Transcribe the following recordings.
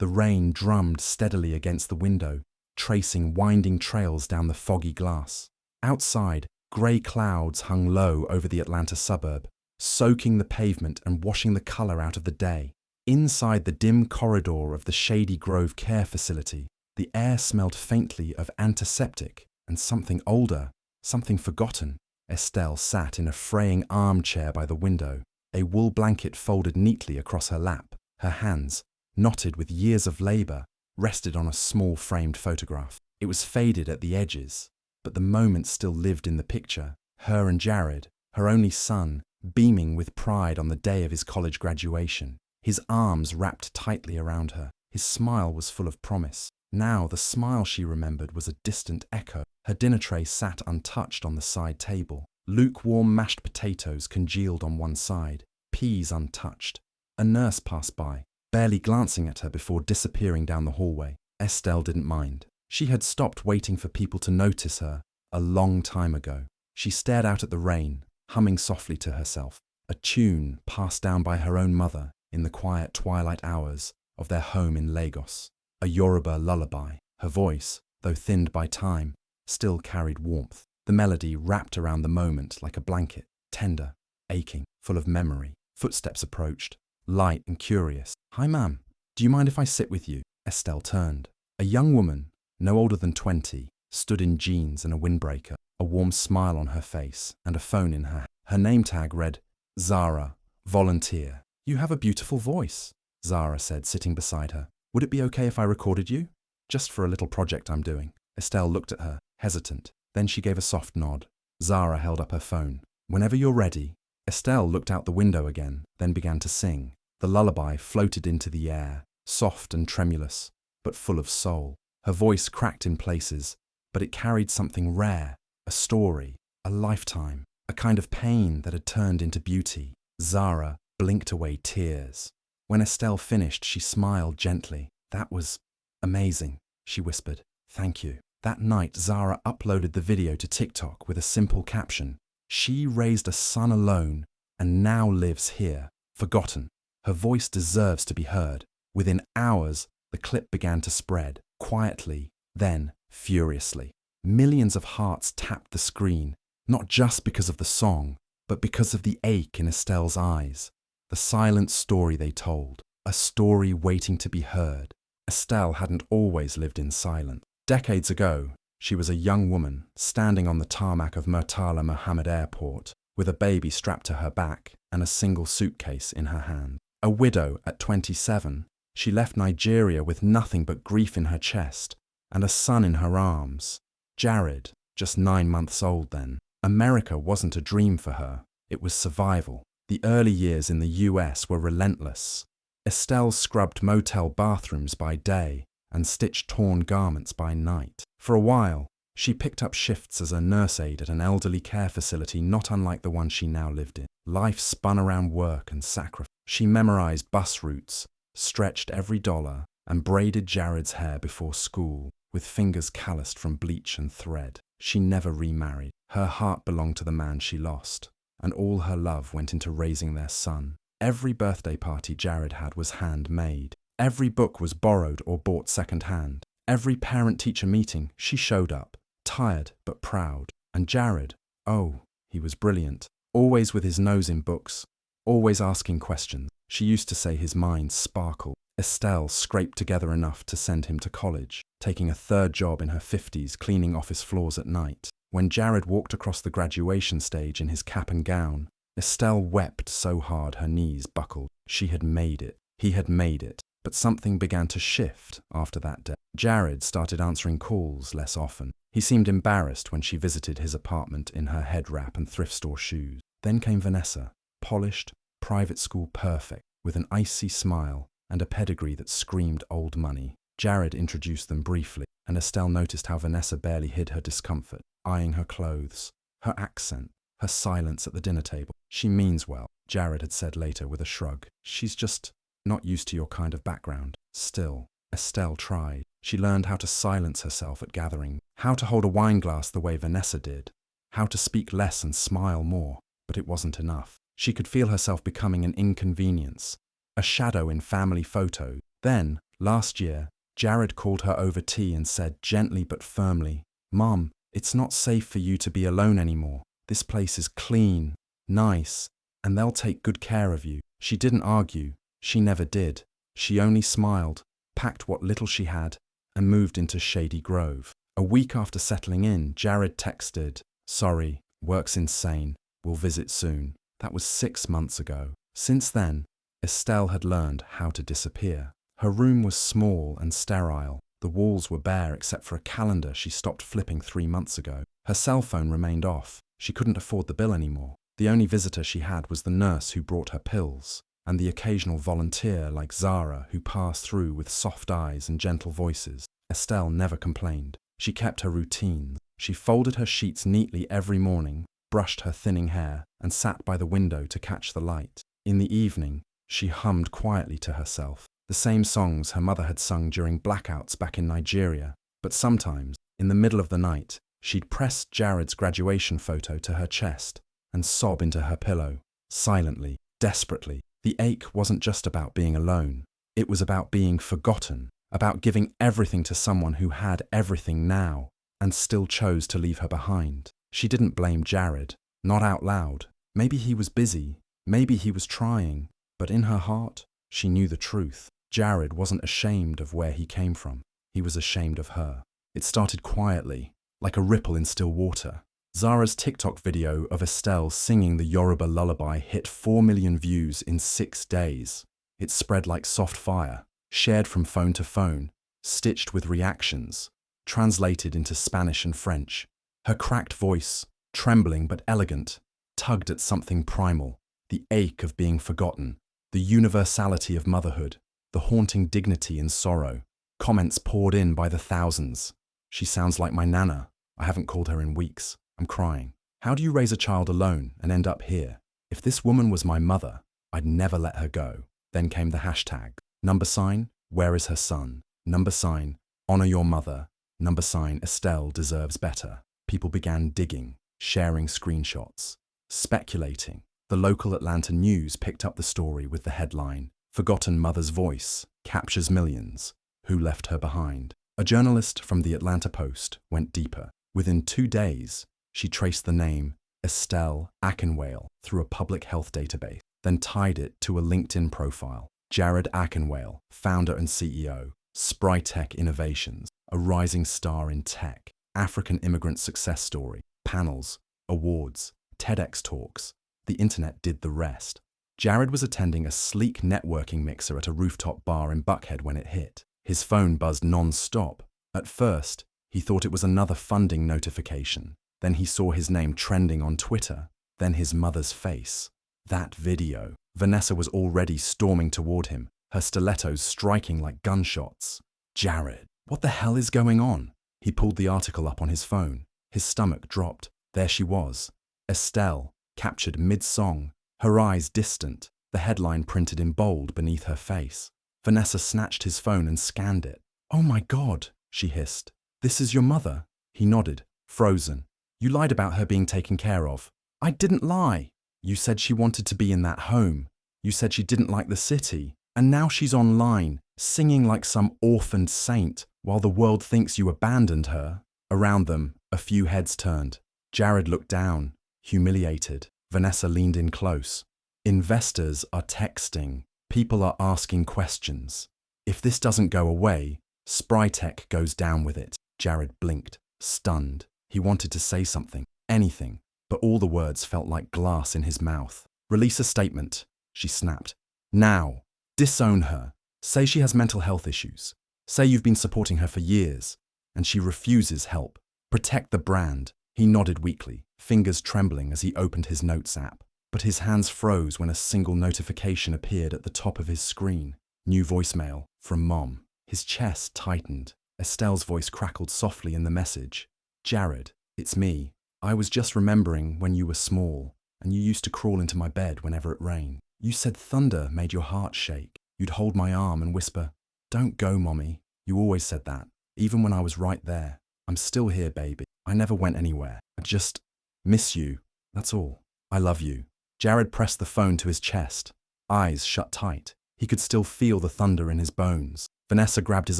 The rain drummed steadily against the window, tracing winding trails down the foggy glass. Outside, grey clouds hung low over the Atlanta suburb, soaking the pavement and washing the colour out of the day. Inside the dim corridor of the Shady Grove Care Facility, the air smelled faintly of antiseptic and something older, something forgotten. Estelle sat in a fraying armchair by the window, a wool blanket folded neatly across her lap. Her hands, knotted with years of labour, rested on a small framed photograph. It was faded at the edges, but the moment still lived in the picture. Her and Jared, her only son, beaming with pride on the day of his college graduation. His arms wrapped tightly around her. His smile was full of promise. Now the smile she remembered was a distant echo. Her dinner tray sat untouched on the side table. Lukewarm mashed potatoes congealed on one side, peas untouched. A nurse passed by, barely glancing at her before disappearing down the hallway. Estelle didn't mind. She had stopped waiting for people to notice her a long time ago. She stared out at the rain, humming softly to herself, a tune passed down by her own mother in the quiet twilight hours of their home in Lagos. A Yoruba lullaby. Her voice, though thinned by time, still carried warmth. The melody wrapped around the moment like a blanket, tender, aching, full of memory. Footsteps approached, light and curious. "Hi, ma'am. Do you mind if I sit with you?" Estelle turned. A young woman, no older than 20, stood in jeans and a windbreaker, a warm smile on her face and a phone in her hand. Her name tag read, "Zara, volunteer." "You have a beautiful voice," Zara said, sitting beside her. "Would it be okay if I recorded you? Just for a little project I'm doing." Estelle looked at her, hesitant. Then she gave a soft nod. Zara held up her phone. "Whenever you're ready." Estelle looked out the window again, then began to sing. The lullaby floated into the air, soft and tremulous, but full of soul. Her voice cracked in places, but it carried something rare, a story, a lifetime, a kind of pain that had turned into beauty. Zara blinked away tears. When Estelle finished, she smiled gently. "That was amazing," she whispered. "Thank you." That night, Zara uploaded the video to TikTok with a simple caption. "She raised a son alone and now lives here, forgotten. Her voice deserves to be heard." Within hours, the clip began to spread, quietly, then furiously. Millions of hearts tapped the screen, not just because of the song, but because of the ache in Estelle's eyes. The silent story they told, a story waiting to be heard. Estelle hadn't always lived in silence. Decades ago, she was a young woman standing on the tarmac of Murtala Mohammed Airport with a baby strapped to her back and a single suitcase in her hand. A widow at 27, she left Nigeria with nothing but grief in her chest and a son in her arms. Jared, just 9 months old then. America wasn't a dream for her, it was survival. The early years in the US were relentless. Estelle scrubbed motel bathrooms by day and stitched torn garments by night. For a while, she picked up shifts as a nurse aide at an elderly care facility not unlike the one she now lived in. Life spun around work and sacrifice. She memorized bus routes, stretched every dollar, and braided Jared's hair before school, with fingers calloused from bleach and thread. She never remarried. Her heart belonged to the man she lost, and all her love went into raising their son. Every birthday party Jared had was handmade. Every book was borrowed or bought second-hand. Every parent-teacher meeting, she showed up, tired but proud. And Jared, oh, he was brilliant, always with his nose in books, always asking questions. She used to say his mind sparkled. Estelle scraped together enough to send him to college, taking a third job in her 50s cleaning office floors at night. When Jared walked across the graduation stage in his cap and gown, Estelle wept so hard her knees buckled. She had made it. He had made it. But something began to shift after that day. Jared started answering calls less often. He seemed embarrassed when she visited his apartment in her head wrap and thrift store shoes. Then came Vanessa, polished, private school perfect, with an icy smile and a pedigree that screamed old money. Jared introduced them briefly, and Estelle noticed how Vanessa barely hid her discomfort, eyeing her clothes, her accent, her silence at the dinner table. "She means well," Jared had said later with a shrug. "She's just not used to your kind of background." Still, Estelle tried. She learned how to silence herself at gatherings, how to hold a wine glass the way Vanessa did, how to speak less and smile more, but it wasn't enough. She could feel herself becoming an inconvenience, a shadow in family photos. Then, Last year, Jared called her over tea and said gently but firmly, "Mom, it's not safe for you to be alone anymore. This place is clean, nice, and they'll take good care of you." She didn't argue. She never did. She only smiled, packed what little she had, and moved into Shady Grove. A week after settling in, Jared texted, "Sorry, work's insane. We'll visit soon." That was 6 months ago. Since then, Estelle had learned how to disappear. Her room was small and sterile. The walls were bare except for a calendar she stopped flipping 3 months ago. Her cell phone remained off. She couldn't afford the bill anymore. The only visitor she had was the nurse who brought her pills, and the occasional volunteer like Zara who passed through with soft eyes and gentle voices. Estelle never complained. She kept her routines. She folded her sheets neatly every morning, brushed her thinning hair, and sat by the window to catch the light. In the evening, she hummed quietly to herself, the same songs her mother had sung during blackouts back in Nigeria. But sometimes, in the middle of the night, she'd press Jared's graduation photo to her chest and sob into her pillow, silently, desperately. The ache wasn't just about being alone. It was about being forgotten, about giving everything to someone who had everything now and still chose to leave her behind. She didn't blame Jared, not out loud. Maybe he was busy, maybe he was trying, but in her heart, she knew the truth. Jared wasn't ashamed of where he came from. He was ashamed of her. It started quietly, like a ripple in still water. Zara's TikTok video of Estelle singing the Yoruba lullaby hit 4 million views in 6 days. It spread like soft fire, shared from phone to phone, stitched with reactions, translated into Spanish and French. Her cracked voice, trembling but elegant, tugged at something primal, the ache of being forgotten, the universality of motherhood, the haunting dignity in sorrow. Comments poured in by the thousands. "She sounds like my nana. I haven't called her in weeks. I'm crying. How do you raise a child alone and end up here? If this woman was my mother, I'd never let her go." Then came the hashtag. $, where is her son? $, honor your mother. $, Estelle deserves better. People began digging, sharing screenshots, speculating. The local Atlanta news picked up the story with the headline, "Forgotten Mother's Voice Captures Millions. Who Left Her Behind?" A journalist from the Atlanta Post went deeper. Within 2 days, she traced the name Estelle Ackenwale through a public health database, then tied it to a LinkedIn profile. Jared Ackenwale, founder and CEO, Sprytech Innovations, a rising star in tech, African immigrant success story, panels, awards, TEDx talks. The internet did the rest. Jared was attending a sleek networking mixer at a rooftop bar in Buckhead when it hit. His phone buzzed non-stop. At first, he thought it was another funding notification. Then he saw his name trending on Twitter. Then his mother's face. That video. Vanessa was already storming toward him, her stilettos striking like gunshots. Jared, what the hell is going on? He pulled the article up on his phone. His stomach dropped. There she was. Estelle, captured mid-song, her eyes distant, the headline printed in bold beneath her face. Vanessa snatched his phone and scanned it. "Oh my God," she hissed. "This is your mother." He nodded, frozen. "You lied about her being taken care of." "I didn't lie." "You said she wanted to be in that home. You said she didn't like the city. And now she's online, singing like some orphaned saint, while the world thinks you abandoned her." Around them, a few heads turned. Jared looked down, humiliated. Vanessa leaned in close. "Investors are texting. People are asking questions. If this doesn't go away, Sprytech goes down with it." Jared blinked, stunned. He wanted to say something, anything, but all the words felt like glass in his mouth. "Release a statement," she snapped. "Now. Disown her. Say she has mental health issues. Say you've been supporting her for years, and she refuses help. Protect the brand." He nodded weakly, fingers trembling as he opened his notes app. But his hands froze when a single notification appeared at the top of his screen. New voicemail, from Mom. His chest tightened. Estelle's voice crackled softly in the message. "Jared, it's me. I was just remembering when you were small, and you used to crawl into my bed whenever it rained. You said thunder made your heart shake. You'd hold my arm and whisper, 'Don't go, Mommy.' You always said that, even when I was right there. I'm still here, baby. I never went anywhere. I just miss you. That's all. I love you." Jared pressed the phone to his chest, eyes shut tight. He could still feel the thunder in his bones. Vanessa grabbed his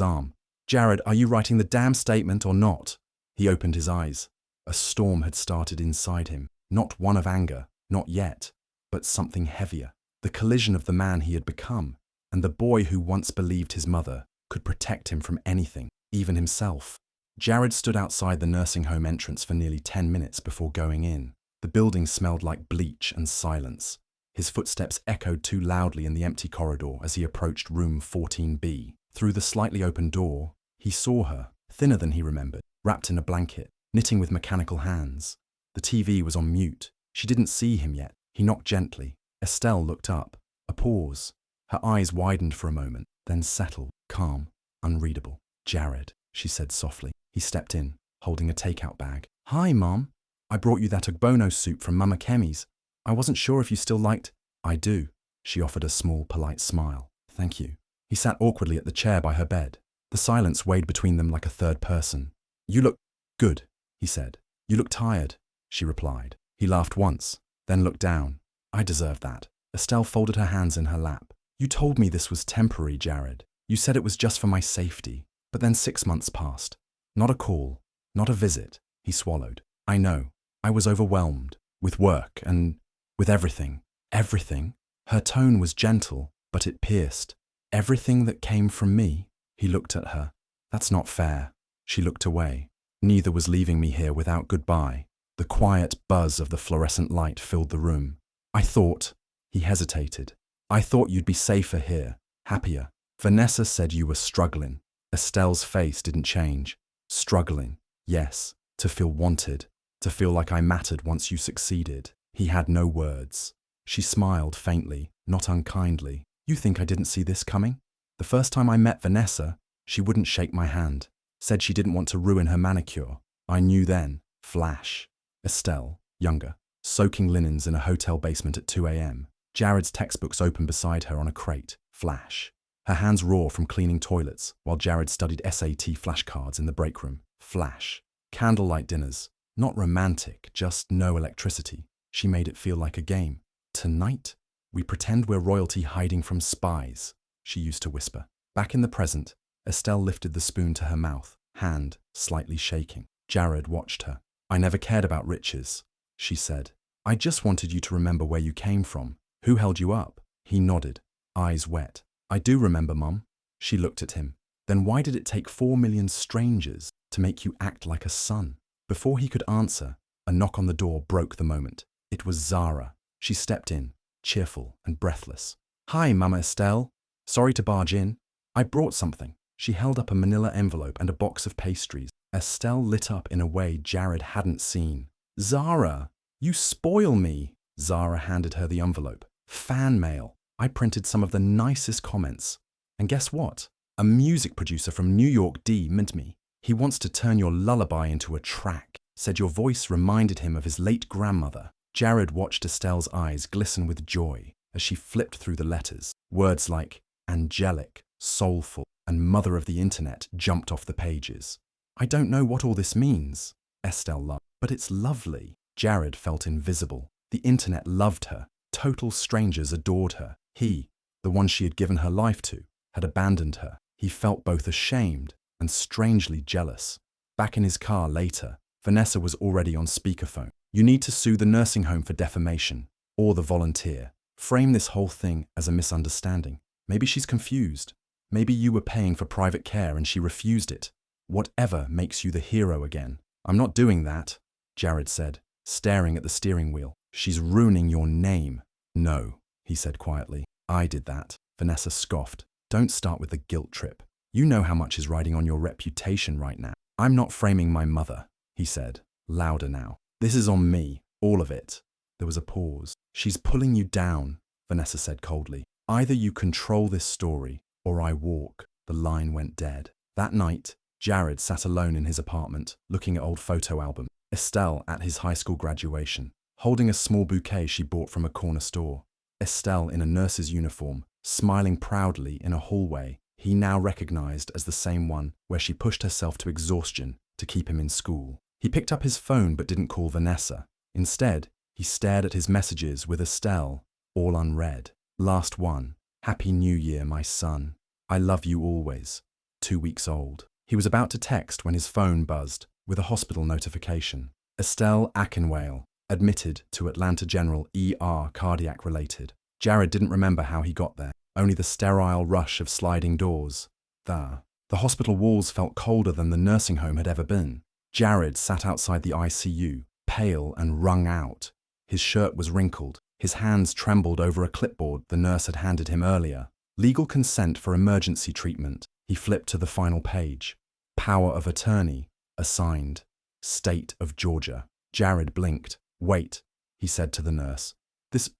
arm. Jared, are you writing the damn statement or not? He opened his eyes. A storm had started inside him, not one of anger, not yet, but something heavier. The collision of the man he had become, and the boy who once believed his mother could protect him from anything, even himself. Jared stood outside the nursing home entrance for nearly 10 minutes before going in. The building smelled like bleach and silence. His footsteps echoed too loudly in the empty corridor as he approached room 14B. Through the slightly open door, he saw her, thinner than he remembered, wrapped in a blanket, knitting with mechanical hands. The TV was on mute. She didn't see him yet. He knocked gently. Estelle looked up. A pause. Her eyes widened for a moment, then settled, calm, unreadable. Jared, she said softly. He stepped in, holding a takeout bag. Hi, Mom. I brought you that ogbono soup from Mama Kemi's. I wasn't sure if you still liked. I do. She offered a small, polite smile. Thank you. He sat awkwardly at the chair by her bed. The silence weighed between them like a third person. You look good, he said. You look tired, she replied. He laughed once, then looked down. I deserve that. Estelle folded her hands in her lap. You told me this was temporary, Jared. You said it was just for my safety. But then 6 months passed. Not a call, not a visit. He swallowed. I know. I was overwhelmed. With work and with everything. Everything? Her tone was gentle, but it pierced. Everything that came from me? He looked at her. That's not fair. She looked away. Neither was leaving me here without goodbye. The quiet buzz of the fluorescent light filled the room. I thought, he hesitated. I thought you'd be safer here, happier. Vanessa said you were struggling. Estelle's face didn't change. Struggling, yes, to feel wanted, to feel like I mattered once you succeeded. He had no words. She smiled faintly, not unkindly. You think I didn't see this coming? The first time I met Vanessa, she wouldn't shake my hand. Said she didn't want to ruin her manicure. I knew then. Flash. Estelle, younger, soaking linens in a hotel basement at 2 a.m. Jared's textbooks open beside her on a crate. Flash. Her hands raw from cleaning toilets, while Jared studied SAT flashcards in the break room. Flash. Candlelight dinners. Not romantic, just no electricity. She made it feel like a game. Tonight, we pretend we're royalty hiding from spies, she used to whisper. Back in the present, Estelle lifted the spoon to her mouth, hand slightly shaking. Jared watched her. I never cared about riches, she said. I just wanted you to remember where you came from. Who held you up? He nodded, eyes wet. I do remember, Mum. She looked at him. Then why did it take 4 million strangers to make you act like a son? Before he could answer, a knock on the door broke the moment. It was Zara. She stepped in, cheerful and breathless. Hi, Mama Estelle. Sorry to barge in. I brought something. She held up a manila envelope and a box of pastries. Estelle lit up in a way Jared hadn't seen. Zara, you spoil me. Zara handed her the envelope. Fan mail. I printed some of the nicest comments. And guess what? A music producer from New York DM'd me. He wants to turn your lullaby into a track. Said your voice reminded him of his late grandmother. Jared watched Estelle's eyes glisten with joy as she flipped through the letters. Words like angelic, soulful, and mother of the internet jumped off the pages. I don't know what all this means, Estelle laughed, but it's lovely. Jared felt invisible. The internet loved her. Total strangers adored her. He, the one she had given her life to, had abandoned her. He felt both ashamed and strangely jealous. Back in his car later, Vanessa was already on speakerphone. You need to sue the nursing home for defamation, or the volunteer. Frame this whole thing as a misunderstanding. Maybe she's confused. Maybe you were paying for private care and she refused it. Whatever makes you the hero again. I'm not doing that, Jared said, staring at the steering wheel. She's ruining your name. No, he said quietly. I did that. Vanessa scoffed. Don't start with the guilt trip. You know how much is riding on your reputation right now. I'm not framing my mother, he said, louder now. This is on me, all of it. There was a pause. She's pulling you down, Vanessa said coldly. Either you control this story, or I walk. The line went dead. That night, Jared sat alone in his apartment, looking at old photo albums. Estelle at his high school graduation, holding a small bouquet she bought from a corner store. Estelle in a nurse's uniform, smiling proudly in a hallway he now recognized as the same one where she pushed herself to exhaustion to keep him in school. He picked up his phone but didn't call Vanessa. Instead, he stared at his messages with Estelle, all unread. Last one. Happy New Year, my son. I love you always. 2 weeks old. He was about to text when his phone buzzed with a hospital notification. Estelle Akinwale, admitted to Atlanta General ER, cardiac related. Jared didn't remember how he got there, only the sterile rush of sliding doors. The hospital walls felt colder than the nursing home had ever been. Jared sat outside the ICU, pale and wrung out. His shirt was wrinkled. His hands trembled over a clipboard the nurse had handed him earlier. Legal consent for emergency treatment. He flipped to the final page. Power of attorney. Assigned. State of Georgia. Jared blinked. Wait, he said to the nurse. This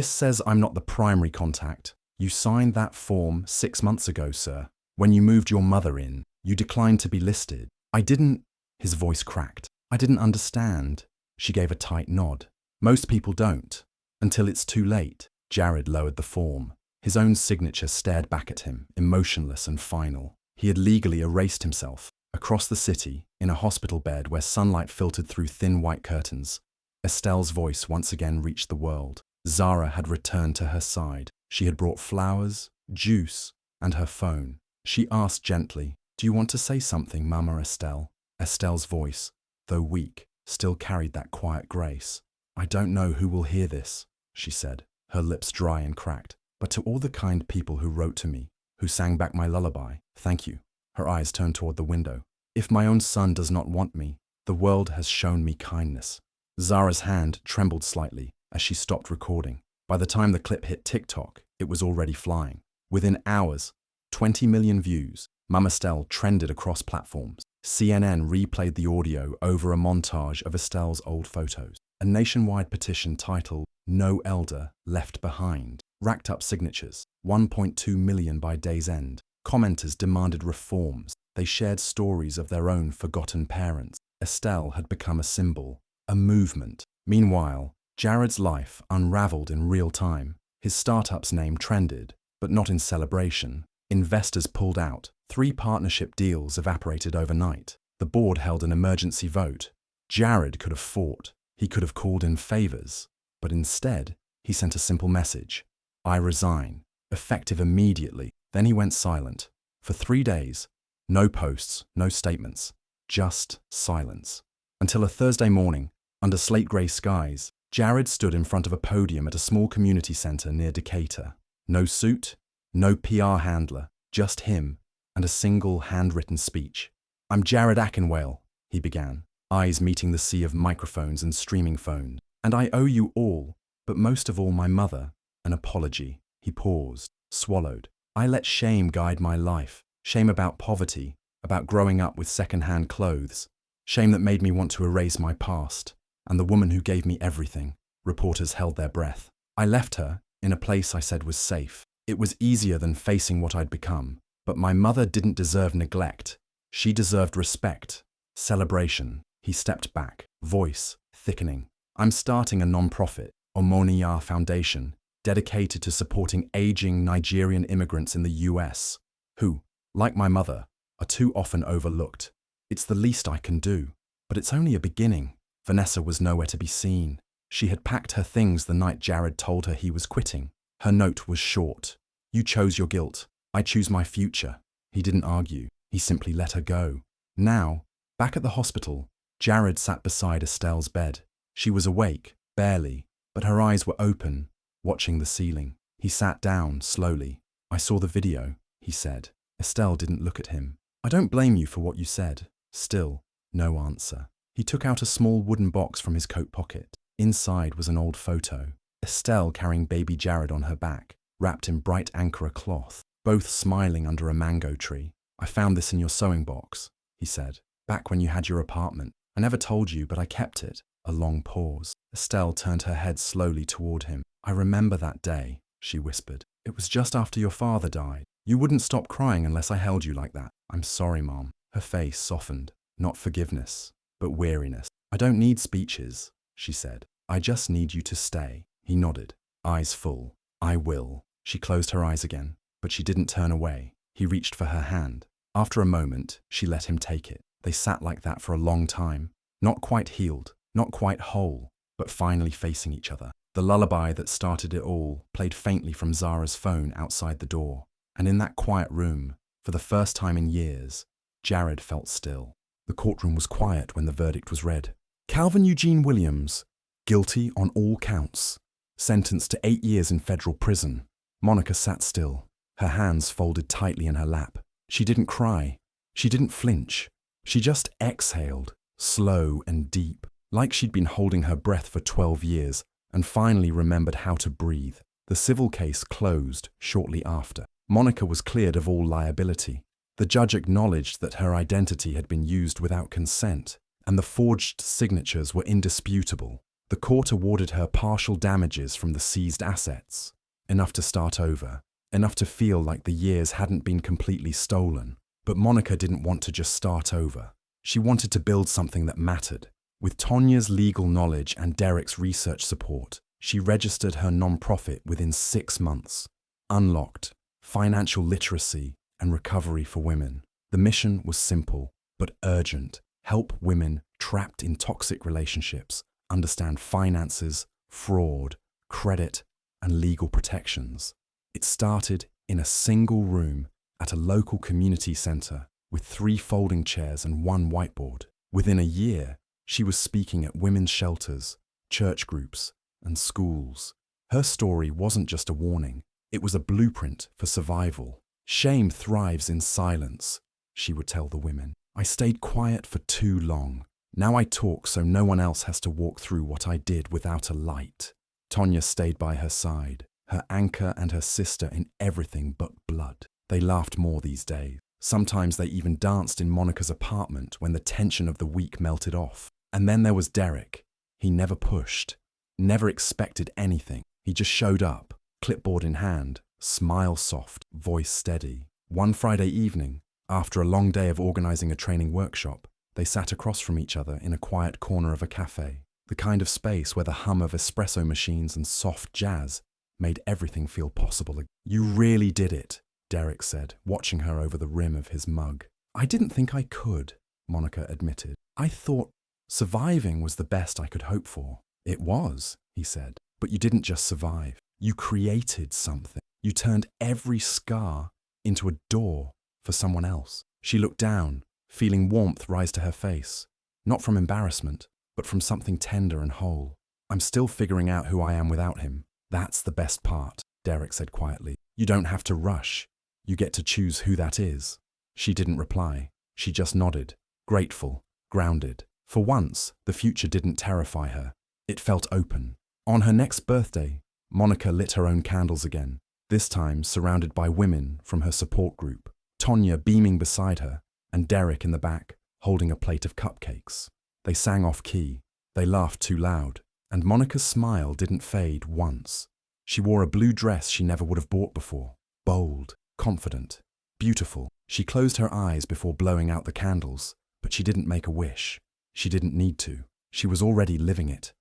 says I'm not the primary contact. You signed that form 6 months ago, sir. When you moved your mother in, you declined to be listed. I didn't. His voice cracked. I didn't understand. She gave a tight nod. Most people don't. Until it's too late. Jared lowered the form. His own signature stared back at him, emotionless and final. He had legally erased himself. Across the city, in a hospital bed where sunlight filtered through thin white curtains, Estelle's voice once again reached the world. Zara had returned to her side. She had brought flowers, juice, and her phone. She asked gently, "Do you want to say something, Mama Estelle?" Estelle's voice, though weak, still carried that quiet grace. "I don't know who will hear this," she said, her lips dry and cracked. "But to all the kind people who wrote to me, who sang back my lullaby, thank you." Her eyes turned toward the window. "If my own son does not want me, the world has shown me kindness." Zara's hand trembled slightly as she stopped recording. By the time the clip hit TikTok, it was already flying. Within hours, 20 million views. Mama Estelle trended across platforms. CNN replayed the audio over a montage of Estelle's old photos. A nationwide petition titled "No Elder Left Behind" racked up signatures, 1.2 million by day's end. Commenters demanded reforms. They shared stories of their own forgotten parents. Estelle had become a symbol, a movement. Meanwhile, Jared's life unraveled in real time. His startup's name trended, but not in celebration. Investors pulled out. 3 partnership deals evaporated overnight. The board held an emergency vote. Jared could have fought. He could have called in favors. But instead, he sent a simple message. "I resign," effective immediately. Then he went silent. For 3 days, no posts, no statements, just silence. Until a Thursday morning, under slate-grey skies, Jared stood in front of a podium at a small community center near Decatur. No suit, no PR handler, just him and a single handwritten speech. "I'm Jared Akinwale," he began, eyes meeting the sea of microphones and streaming phones. "And I owe you all, but most of all my mother, an apology." He paused, swallowed. "I let shame guide my life. Shame about poverty, about growing up with second-hand clothes. Shame that made me want to erase my past. And the woman who gave me everything." Reporters held their breath. "I left her in a place I said was safe. It was easier than facing what I'd become. But my mother didn't deserve neglect. She deserved respect, celebration." He stepped back, voice thickening. "I'm starting a non-profit, Omoniya Foundation, dedicated to supporting aging Nigerian immigrants in the US, who, like my mother, are too often overlooked. It's the least I can do, but it's only a beginning." Vanessa was nowhere to be seen. She had packed her things the night Jared told her he was quitting. Her note was short. "You chose your guilt. I choose my future." He didn't argue. He simply let her go. Now, back at the hospital, Jared sat beside Estelle's bed. She was awake, barely, but her eyes were open, watching the ceiling. He sat down slowly. "I saw the video," he said. Estelle didn't look at him. "I don't blame you for what you said." Still, no answer. He took out a small wooden box from his coat pocket. Inside was an old photo. Estelle carrying baby Jared on her back, wrapped in bright Ankara cloth, both smiling under a mango tree. "I found this in your sewing box," he said, "back when you had your apartment. I never told you, but I kept it." A long pause. Estelle turned her head slowly toward him. "I remember that day," she whispered. "It was just after your father died. You wouldn't stop crying unless I held you like that." "I'm sorry, Mom." Her face softened. Not forgiveness, but weariness. "I don't need speeches," she said. "I just need you to stay." He nodded, eyes full. "I will." She closed her eyes again, but she didn't turn away. He reached for her hand. After a moment, she let him take it. They sat like that for a long time, not quite healed, not quite whole, but finally facing each other. The lullaby that started it all played faintly from Zara's phone outside the door, And in that quiet room, for the first time in years, Jared felt still. The courtroom was quiet when the verdict was read. Calvin Eugene Williams, guilty on all counts, sentenced to 8 years in federal prison. Monica sat still, her hands folded tightly in her lap. She didn't cry. She didn't flinch. She just exhaled, slow and deep, like she'd been holding her breath for 12 years, and finally remembered how to breathe. The civil case closed shortly after. Monica was cleared of all liability. The judge acknowledged that her identity had been used without consent, and the forged signatures were indisputable. The court awarded her partial damages from the seized assets, enough to start over, enough to feel like the years hadn't been completely stolen. But Monica didn't want to just start over. She wanted to build something that mattered. With Tonya's legal knowledge and Derek's research support, she registered her nonprofit within 6 months. Unlocked, financial literacy and recovery for women. The mission was simple, but urgent. Help women trapped in toxic relationships understand finances, fraud, credit, and legal protections. It started in a single room at a local community center with 3 folding chairs and 1 whiteboard. Within a year, she was speaking at women's shelters, church groups, and schools. Her story wasn't just a warning, it was a blueprint for survival. Shame thrives in silence, she would tell the women. I stayed quiet for too long. Now I talk so no one else has to walk through what I did without a light. Tonya stayed by her side, her anchor and her sister in everything but blood. They laughed more these days. Sometimes they even danced in Monica's apartment when the tension of the week melted off. And then there was Derek. He never pushed, never expected anything. He just showed up, clipboard in hand, smile soft, voice steady. One Friday evening, after a long day of organizing a training workshop, they sat across from each other in a quiet corner of a cafe, the kind of space where the hum of espresso machines and soft jazz made everything feel possible. You really did it, Derek said, watching her over the rim of his mug. I didn't think I could, Monica admitted. I thought surviving was the best I could hope for. It was, he said, but you didn't just survive. You created something. You turned every scar into a door for someone else. She looked down, feeling warmth rise to her face, not from embarrassment, but from something tender and whole. I'm still figuring out who I am without him. That's the best part, Derek said quietly. You don't have to rush. You get to choose who that is. She didn't reply. She just nodded, grateful, grounded. For once, the future didn't terrify her. It felt open. On her next birthday, Monica lit her own candles again, this time surrounded by women from her support group, Tonya beaming beside her, and Derek in the back, holding a plate of cupcakes. They sang off key. They laughed too loud, and Monica's smile didn't fade once. She wore a blue dress she never would have bought before, bold, confident, beautiful. She closed her eyes before blowing out the candles, but she didn't make a wish. She didn't need to. She was already living it.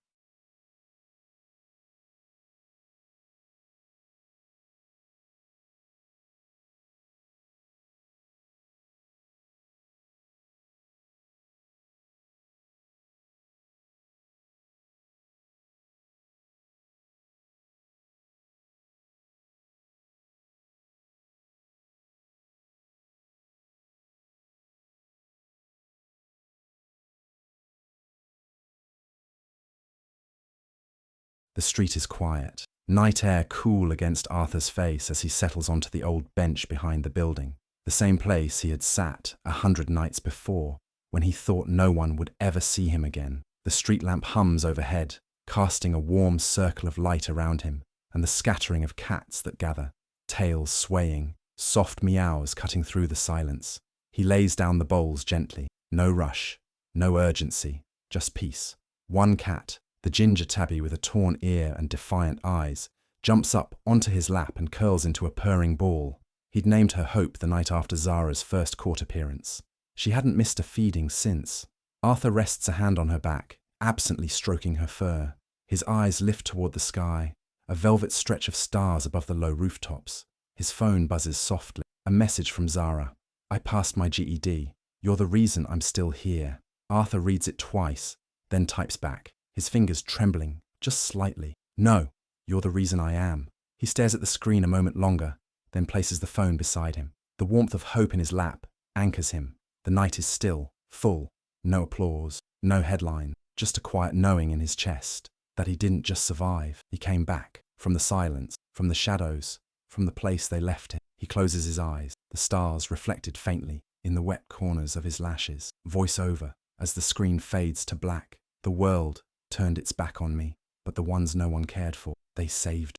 The street is quiet, night air cool against Arthur's face as he settles onto the old bench behind the building, the same place he had sat 100 nights before, when he thought no one would ever see him again. The street lamp hums overhead, casting a warm circle of light around him, and the scattering of cats that gather, tails swaying, soft meows cutting through the silence. He lays down the bowls gently. No rush, no urgency, just peace. One cat, the ginger tabby with a torn ear and defiant eyes, jumps up onto his lap and curls into a purring ball. He'd named her Hope the night after Zara's first court appearance. She hadn't missed a feeding since. Arthur rests a hand on her back, absently stroking her fur. His eyes lift toward the sky, a velvet stretch of stars above the low rooftops. His phone buzzes softly. A message from Zara. I passed my GED. You're the reason I'm still here. Arthur reads it twice, then types back, his fingers trembling, just slightly. No, you're the reason I am. He stares at the screen a moment longer, then places the phone beside him. The warmth of hope in his lap anchors him. The night is still, full, no applause, no headline, just a quiet knowing in his chest that he didn't just survive, he came back, from the silence, from the shadows, from the place they left him. He closes his eyes, the stars reflected faintly in the wet corners of his lashes. Voice over, as the screen fades to black. The world turned its back on me, but the ones no one cared for, they saved.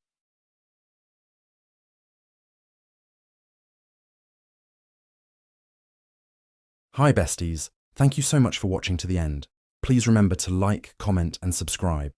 Hi besties, thank you so much for watching to the end. Please remember to like, comment and subscribe.